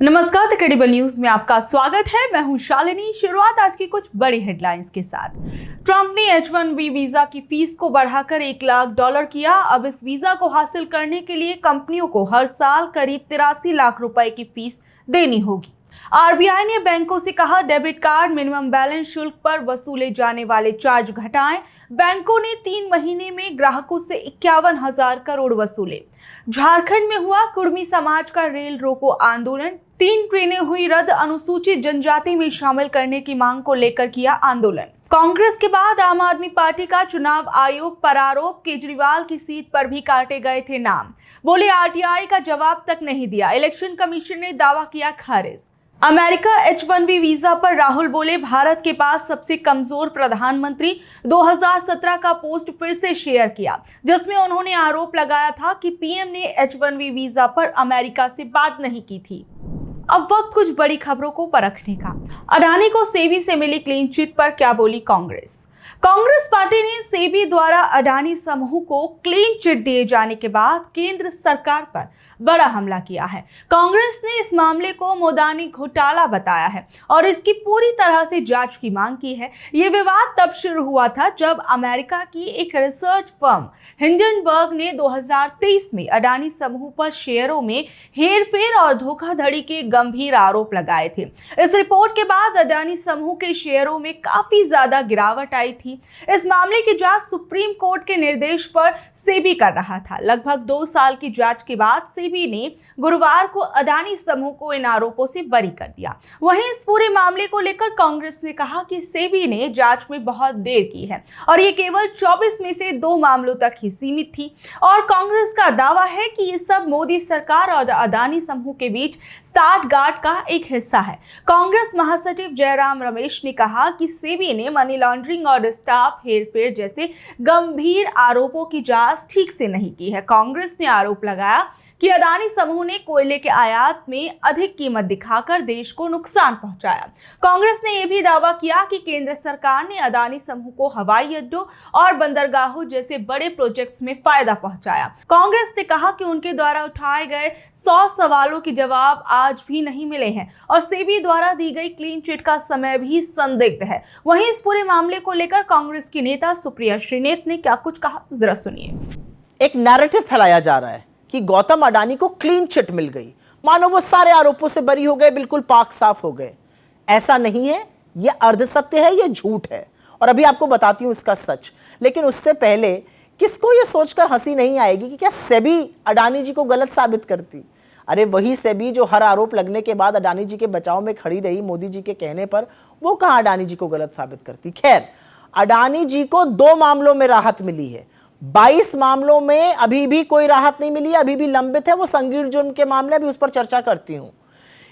नमस्कार, the credible news में आपका स्वागत है। मैं हूं शालिनी। शुरुआत आज की कुछ बड़ी हेडलाइंस के साथ। ट्रंप ने H-1B वीजा की फीस को बढ़ाकर $1 लाख किया। अब इस वीजा को हासिल करने के लिए कंपनियों को हर साल करीब 83 लाख रुपए की फीस देनी होगी। आरबीआई ने बैंकों से कहा, डेबिट कार्ड मिनिमम बैलेंस शुल्क पर वसूले जाने वाले चार्ज घटाएं। बैंकों ने 3 महीने में ग्राहकों से 51,000 करोड़ वसूले। झारखंड में हुआ कुर्मी समाज का रेल रोको आंदोलन। 3 ट्रेनें हुई रद्द। अनुसूचित जनजाति में शामिल करने की मांग को लेकर किया आंदोलन। कांग्रेस के बाद आम आदमी पार्टी का चुनाव आयोग पर आरोप। केजरीवाल की सीट पर भी काटे गए थे नाम। बोले आरटीआई का जवाब तक नहीं दिया। इलेक्शन कमीशन ने दावा किया खारिज। अमेरिका H-1B वीजा पर राहुल बोले, भारत के पास सबसे कमजोर प्रधानमंत्री। 2017 का पोस्ट फिर से शेयर किया, जिसमें उन्होंने आरोप लगाया था कि पीएम ने H-1B वीजा पर अमेरिका से बात नहीं की थी। अब वक्त कुछ बड़ी खबरों को परखने का। अडानी को सेबी से मिली क्लीन चिट पर क्या बोली कांग्रेस। कांग्रेस पार्टी ने सेबी द्वारा अडानी समूह को क्लीन चिट दिए जाने के बाद केंद्र सरकार पर बड़ा हमला किया है। कांग्रेस ने इस मामले को मोदानी घोटाला बताया है और इसकी पूरी तरह से जांच की मांग की है। ये विवाद तब शुरू हुआ था जब अमेरिका की एक रिसर्च फर्म हिंडनबर्ग ने 2023 में अडानी समूह पर शेयरों में हेरफेर और धोखाधड़ी के गंभीर आरोप लगाए थे। इस रिपोर्ट के बाद अडानी समूह के शेयरों में काफी ज्यादा गिरावट आई थी। इस मामले की जांच सुप्रीम कोर्ट के निर्देश पर सेबी कर रहा था। लगभग 2 साल की जांच के बाद सेबी ने गुरुवार को अडानी समूह को इन आरोपों से बरी कर दिया। वहीं इस पूरे मामले को लेकर कांग्रेस ने कहा कि सेबी ने जांच में बहुत देर की है और ये केवल 24 में से 2 मामलों तक ही सीमित थी। और कांग्रेस का दावा है कि ये सब मोदी सरकार और अडानी समूह के बीच साठगांठ का एक हिस्सा है। कांग्रेस महासचिव जयराम रमेश ने कहा कि सेबी ने मनी लॉन्ड्रिंग और स्टाफ हेरफेर जैसे गंभीर आरोपों की जांच ठीक से नहीं की है। कांग्रेस ने आरोप लगाया कि अडानी समूह ने कोयले के आयात में अधिक कीमत दिखाकर देश को नुकसान पहुंचाया। कांग्रेस ने यह भी दावा किया कि केंद्र सरकार ने अडानी समूह को हवाई अड्डों और बंदरगाहों जैसे बड़े प्रोजेक्ट्स में फायदा पहुंचाया। कांग्रेस ने कहा कि उनके द्वारा उठाए गए 100 सवालों के जवाब आज भी नहीं मिले हैं और सेबी द्वारा दी गई क्लीन चिट का समय भी संदिग्ध है। वहीं इस पूरे मामले को लेकर कांग्रेस की नेता सुप्रिया श्रीनेत ने क्या कुछ कहा, जरा सुनिए। एक नैरेटिव फैलाया जा रहा है कि गौतम अडानी को क्लीन चिट मिल गई, मानो वो सारे आरोपों से बरी हो गए, बिल्कुल पाक साफ हो गए। ऐसा नहीं है, यह अर्धसत्य है, यह झूठ है और अभी आपको बताती हूं इसका सच। लेकिन उससे पहले किसको यह सोचकर हंसी नहीं आएगी कि क्या सेबी अडानी जी को गलत साबित करती। अरे वही सेबी जो हर आरोप लगने के बाद अडानी जी के बचाव में खड़ी रही मोदी जी के कहने पर, वो कहां अडानी जी को गलत साबित करती। खैर, अडानी जी को 2 मामलों में राहत मिली है। 22 मामलों में अभी भी कोई राहत नहीं मिली है, अभी भी लंबित है वो संगीन जुर्म के मामले। अभी उस पर चर्चा करती हूं।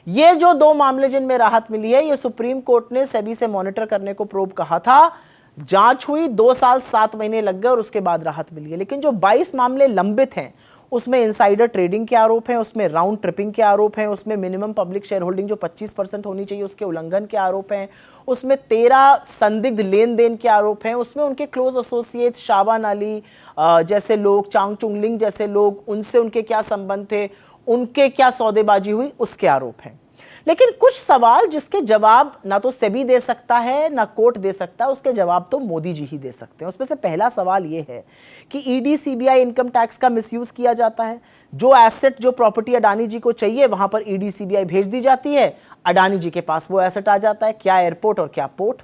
ये जो 2 मामले जिनमें राहत मिली है, ये सुप्रीम कोर्ट ने सेबी से मॉनिटर करने को प्रोब कहा था। जांच हुई, 2 साल 7 महीने लग गए और उसके बाद राहत मिली है। लेकिन जो 22 मामले लंबित हैं, उसमें इनसाइडर ट्रेडिंग के आरोप हैं, उसमें राउंड ट्रिपिंग के आरोप हैं, उसमें मिनिमम पब्लिक शेयर होल्डिंग जो 25% होनी चाहिए उसके उल्लंघन के आरोप हैं, उसमें 13 संदिग्ध लेन देन के आरोप हैं, उसमें उनके क्लोज एसोसिएट्स शाबान अली जैसे लोग, चांग चुंगलिंग जैसे लोग, उनसे उनके क्या संबंध थे, उनके क्या सौदेबाजी हुई, उसके आरोप हैं। लेकिन कुछ सवाल जिसके जवाब ना तो सेबी दे सकता है ना कोर्ट दे सकता है, उसके जवाब तो मोदी जी ही दे सकते हैं। उसमें से पहला सवाल यह है कि ईडी सीबीआई इनकम टैक्स का मिसयूज किया जाता है। जो एसेट, जो प्रॉपर्टी अडानी जी को चाहिए वहां पर ईडी सीबीआई भेज दी जाती है, अडानी जी के पास वो एसेट आ जाता है। क्या एयरपोर्ट और क्या पोर्ट।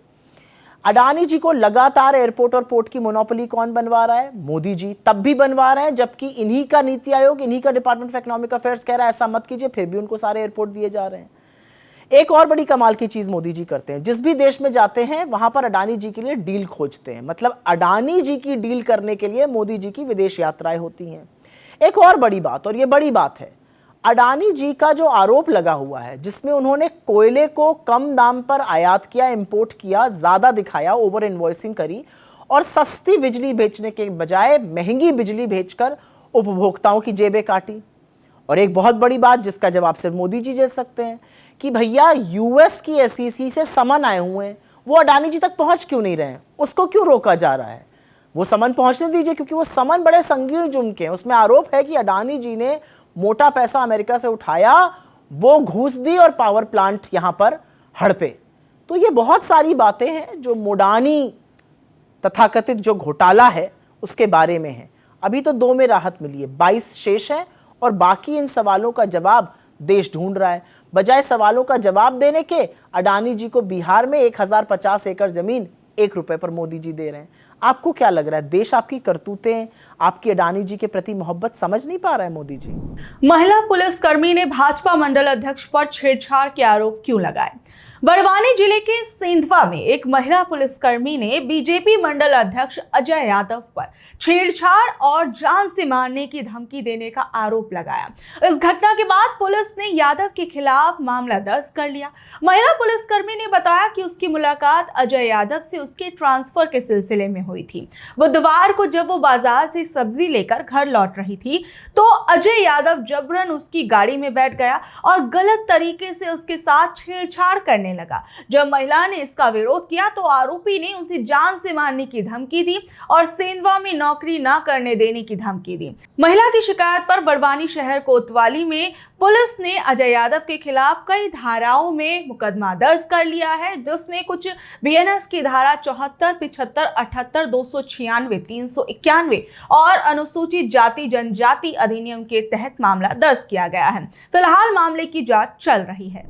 अडानी जी को लगातार एयरपोर्ट और पोर्ट की मोनोपोली कौन बनवा रहा है? मोदी जी। तब भी बनवा रहे हैं जबकि इन्हीं का नीति आयोग, इन्हीं का डिपार्टमेंट ऑफ इकोनॉमिक अफेयर्स कह रहा है ऐसा मत कीजिए, फिर भी उनको सारे एयरपोर्ट दिए जा रहे हैं। एक और बड़ी कमाल की चीज मोदी जी करते हैं, जिस भी देश में जाते हैं वहां पर अडानी जी के लिए डील खोजते हैं। मतलब अडानी जी की डील करने के लिए मोदी जी की विदेश यात्राएं होती हैं। एक और बड़ी बात, और यह बड़ी बात है, अडानी जी का जो आरोप लगा हुआ है जिसमें उन्होंने कोयले को कम दाम पर आयात किया, इंपोर्ट किया, ज्यादा दिखाया, ओवर इनवॉइसिंग करी और सस्ती बिजली बेचने के बजाय महंगी बिजली बेचकर उपभोक्ताओं की जेबें काटी। और एक बहुत बड़ी बात जिसका जवाब सिर्फ मोदी जी दे सकते हैं कि भैया यूएस की एसईसी से समन आए हुए हैं, वो अडानी जी तक पहुंच क्यों नहीं रहे हैं, उसको क्यों रोका जा रहा है? वो समन पहुंचने दीजिए, क्योंकि वो समन बड़े संगीन जुर्म के हैं। उसमें आरोप है कि अडानी जी ने मोटा पैसा अमेरिका से उठाया, वो घूस दी और पावर प्लांट यहां पर हड़पे। तो ये बहुत सारी बातें हैं जो मोडानी तथाकथित जो घोटाला है उसके बारे में है। अभी तो 2 में राहत मिली है, 22 शेष है और बाकी इन सवालों का जवाब देश ढूंढ रहा है। बजाय सवालों का जवाब देने के अडानी जी को बिहार में 1050 एकड़ जमीन 1 रुपए पर मोदी जी दे रहे हैं। आपको क्या लग रहा है, देश आपकी करतूतें, आपकी अडानी जी के प्रति मोहब्बत समझ नहीं पा रहा है मोदी जी? महिला पुलिसकर्मी ने भाजपा मंडल अध्यक्ष पर छेड़छाड़ के आरोप क्यों लगाए? बड़वानी जिले के सेंधवा में एक महिला पुलिसकर्मी ने बीजेपी मंडल अध्यक्ष अजय यादव पर छेड़छाड़ और जान से मारने की धमकी देने का आरोप लगाया। इस घटना के बाद पुलिस ने यादव के खिलाफ मामला दर्ज कर लिया। महिला पुलिसकर्मी ने बताया कि उसकी मुलाकात अजय यादव से उसके ट्रांसफर के सिलसिले में हुई थी। बुधवार को जब वो बाजार से सब्जी लेकर घर लौट रही थी तो अजय यादव जबरन उसकी गाड़ी में बैठ गया और गलत तरीके से उसके साथ छेड़छाड़ करने लगा। जब महिला ने इसका विरोध किया तो आरोपी ने उसे जान से मारने की धमकी दी और सेंधवा में नौकरी न करने देने की धमकी दी। महिला की शिकायत पर बड़वानी शहर कोतवाली में पुलिस ने अजय यादव के खिलाफ कई धाराओं में मुकदमा दर्ज कर लिया है, जिसमें कुछ बीएनएस की धारा 74, 75, 78, 296, 391 और अनुसूचित जाति जनजाति अधिनियम के तहत मामला दर्ज किया गया है। फिलहाल मामले की जांच चल रही है।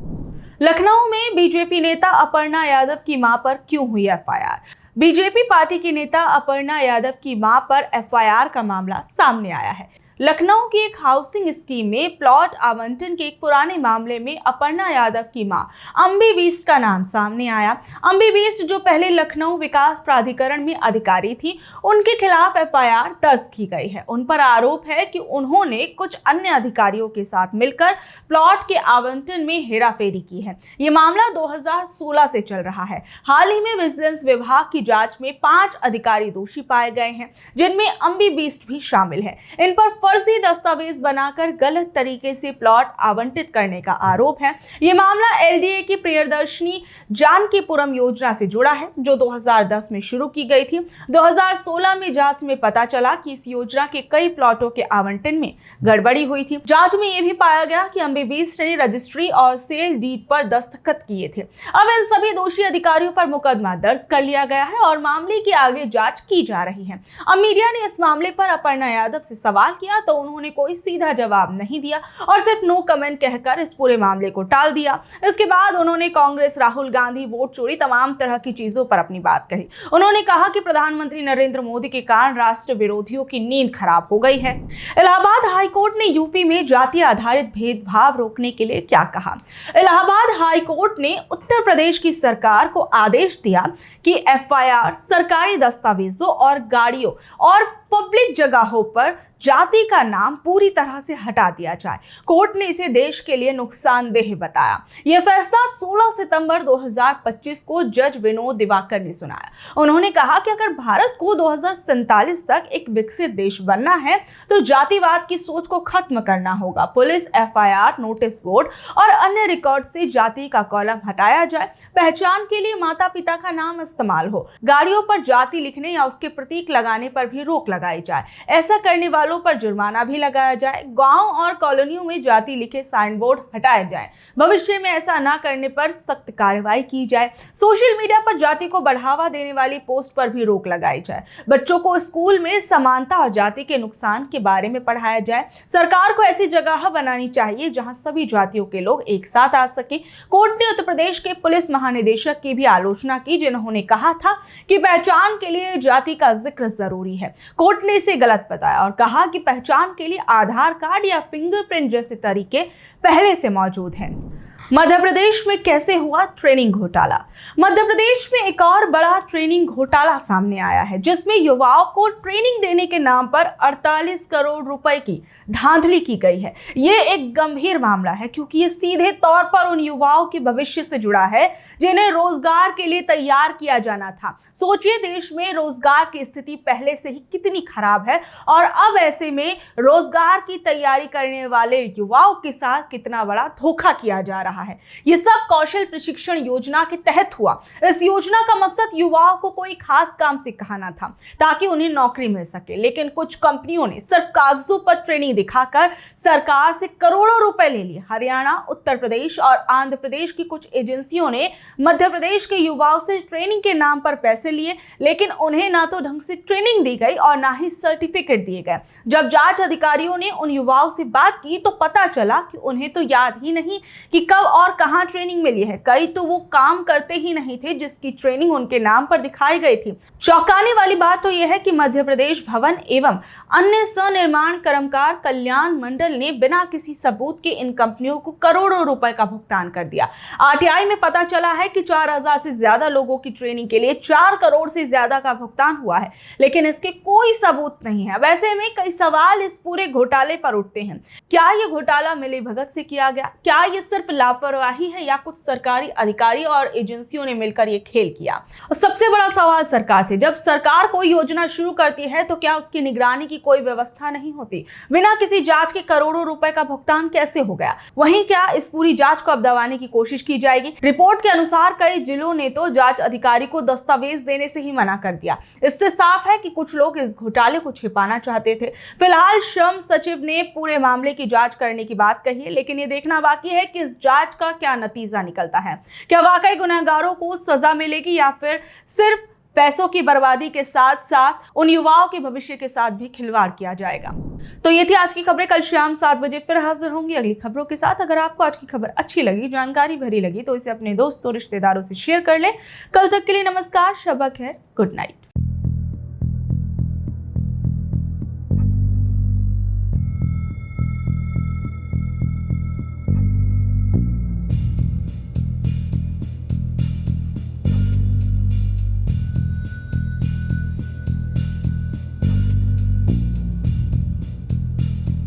लखनऊ में बीजेपी नेता अपर्णा यादव की मां पर क्यों हुई एफआईआर? बीजेपी पार्टी की नेता अपर्णा यादव की मां पर एफआईआर का मामला सामने आया है। लखनऊ की एक हाउसिंग स्कीम में प्लॉट आवंटन के एक पुराने मामले में अपर्णा यादव की मां अंबी बिष्ट का नाम सामने आया। अंबी बिष्ट जो पहले लखनऊ विकास प्राधिकरण में अधिकारी थी, उनके खिलाफ एफआईआर दर्ज की गई है। उन पर आरोप है कि उन्होंने कुछ अन्य अधिकारियों के साथ मिलकर प्लॉट के आवंटन में हेराफेरी की है। ये मामला 2016 से चल रहा है। हाल ही में विजिलेंस विभाग की जांच में 5 अधिकारी दोषी पाए गए हैं, जिनमें अंबी बिष्ट भी शामिल है। इन पर फर्जी दस्तावेज बनाकर गलत तरीके से प्लॉट आवंटित करने का आरोप है। यह मामला एलडीए की प्रियदर्शनी जानकीपुरम योजना से जुड़ा है, जो 2010 में शुरू की गई थी। 2016 में जांच में पता चला कि इस योजना के कई प्लॉटों के आवंटन में गड़बड़ी हुई थी। जांच में यह भी पाया गया कि अंबी बिष्ट ने रजिस्ट्री और सेल डीड पर दस्तखत किए थे। अब इन सभी दोषी अधिकारियों पर मुकदमा दर्ज कर लिया गया है और मामले की आगे जांच की जा रही है। अब मीडिया ने इस मामले पर अपर्णा यादव से सवाल किया तो उन्होंने कोई सीधा जवाब नहीं दिया और सिर्फ नो कमेंट कहकर इस पूरे मामले को टाल दिया। इसके बाद उन्होंने कांग्रेस, राहुल गांधी, वोट चोरी, तमाम तरह की चीजों पर अपनी बात कही। उन्होंने कहा कि प्रधानमंत्री नरेंद्र मोदी के कारण राष्ट्र विरोधियों की नींद खराब हो गई है। इलाहाबाद हाईकोर्ट ने यूपी में जाति आधारित भेदभाव रोकने के लिए क्या कहा? इलाहाबाद हाईकोर्ट ने उत्तर प्रदेश की सरकार को आदेश दिया कि एफआईआर, सरकारी दस्तावेजों और गाड़ियों और पब्लिक जगहों पर जाति का नाम पूरी तरह से हटा दिया जाए। कोर्ट ने इसे देश के लिए नुकसानदेह बताया। यह फैसला 16 सितंबर 2025 को जज विनोद दिवाकर ने सुनाया। उन्होंने कहा कि अगर भारत को 2047 तक एक विकसित देश बनना है तो जातिवाद की सोच को खत्म करना होगा। पुलिस, एफआईआर, नोटिस बोर्ड और अन्य रिकॉर्ड से जाति का कॉलम हटाया जाए। पहचान के लिए माता पिता का नाम इस्तेमाल हो। गाड़ियों पर जाति लिखने या उसके प्रतीक लगाने पर भी रोक लगाई जाए। ऐसा करने वालों पर जुर्माना भी लगाया जाए। गांव और कॉलोनियों में जाति लिखे साइन बोर्ड हटाए जाएं। भविष्य में ऐसा न करने पर सख्त कार्रवाई की जाए। सोशल मीडिया पर जाति को बढ़ावा देने वाली पोस्ट पर भी रोक लगाई जाए। बच्चों को स्कूल में समानता और जाति के नुकसान के बारे में पढ़ाया जाए। सरकार को ऐसी जगह बनानी चाहिए जहां सभी जातियों के लोग एक साथ आ सके। कोर्ट ने उत्तर प्रदेश के पुलिस महानिदेशक की भी आलोचना की, जिन्होंने कहा था कि पहचान के लिए जाति का जिक्र जरूरी है। कोर्ट ने इसे गलत बताया और कहा कि पहचान के लिए आधार कार्ड या फिंगरप्रिंट जैसे तरीके पहले से मौजूद हैं। मध्य प्रदेश में कैसे हुआ ट्रेनिंग घोटाला? मध्य प्रदेश में एक और बड़ा ट्रेनिंग घोटाला सामने आया है, जिसमें युवाओं को ट्रेनिंग देने के नाम पर 48 करोड़ रुपए की धांधली की गई है। ये एक गंभीर मामला है क्योंकि ये सीधे तौर पर उन युवाओं के भविष्य से जुड़ा है जिन्हें रोजगार के लिए तैयार किया जाना था। सोचिए, देश में रोजगार की स्थिति पहले से ही कितनी खराब है और अब ऐसे में रोजगार की तैयारी करने वाले युवाओं के साथ कितना बड़ा धोखा किया जा रहा है। ये सब कौशल प्रशिक्षण योजना के तहत हुआ। इस योजना का मकसद युवाओं को कोई खास काम सिखाना था ताकि उन्हें नौकरी मिल सके, लेकिन कुछ कंपनियों ने सिर्फ कागजों पर ट्रेनिंग दिखाकर सरकार से करोड़ों रुपए ले लिए। हरियाणा, उत्तर प्रदेश और आंध्र प्रदेश की कुछ एजेंसियों ने मध्य प्रदेश के युवाओं से ट्रेनिंग के नाम पर पैसे लिए, लेकिन उन्हें ना तो ढंग से ट्रेनिंग दी गई और ना ही सर्टिफिकेट दिए गए। जब जांच अधिकारियों ने उन युवाओं से बात की तो पता चला कि उन्हें तो याद ही नहीं कि कब और कहां ट्रेनिंग मिली है। कई तो वो काम करते ही नहीं थे जिसकी ट्रेनिंग उनके नाम पर दिखाई गई थी। चौंकाने वाली बात तो यह है कि मध्य प्रदेश भवन एवं अन्य सनिर्माण कर्मकार कल्याण मंडल ने बिना किसी सबूत के इन कंपनियों को करोड़ों रुपए का भुगतान कर दिया। आरटीआई में पता चला है कि 4000 से ज्यादा लोगों की ट्रेनिंग के लिए 4 करोड़ से ज्यादा का भुगतान हुआ है, लेकिन इसके कोई सबूत नहीं है। वैसे में कई सवाल इस पूरे घोटाले पर उठते हैं। क्या ये घोटाला मिलीभगत से किया गया? क्या ये सिर्फ लापरवाही है या कुछ सरकारी अधिकारी और एजेंसियों ने मिलकर ये खेल किया? और सबसे बड़ा सवाल सरकार से, जब सरकार कोई योजना शुरू करती है तो क्या उसकी निगरानी की कोई व्यवस्था नहीं होती? बिना किसी जांच के करोड़ों रुपए का भुगतान कैसे हो गया? वहीं क्या इस पूरी जांच को अब दबाने की कोशिश की जाएगी? रिपोर्ट के अनुसार कई जिलों ने तो जांच अधिकारी को दस्तावेज देने से ही मना कर दिया। इससे साफ है कि कुछ लोग इस घोटाले को छिपाना चाहते थे। फिलहाल श्रम सचिव ने पूरे मामले की जांच करने की बात कही है, लेकिन ये देखना बाकी है कि इस जांच का क्या नतीजा निकलता है। क्या वाकई गुनहगारों को सजा मिलेगी या फिर सिर्फ पैसों की बर्बादी के साथ साथ उन युवाओं के भविष्य के साथ भी खिलवाड़ किया जाएगा? तो ये थी आज की खबरें। कल शाम 7 बजे फिर हाजिर होंगी अगली खबरों के साथ। अगर आपको आज की खबर अच्छी लगी, जानकारी भरी लगी, तो इसे अपने दोस्तों, रिश्तेदारों से शेयर कर लें। कल तक के लिए नमस्कार, शब्बा खैर, गुड नाइट।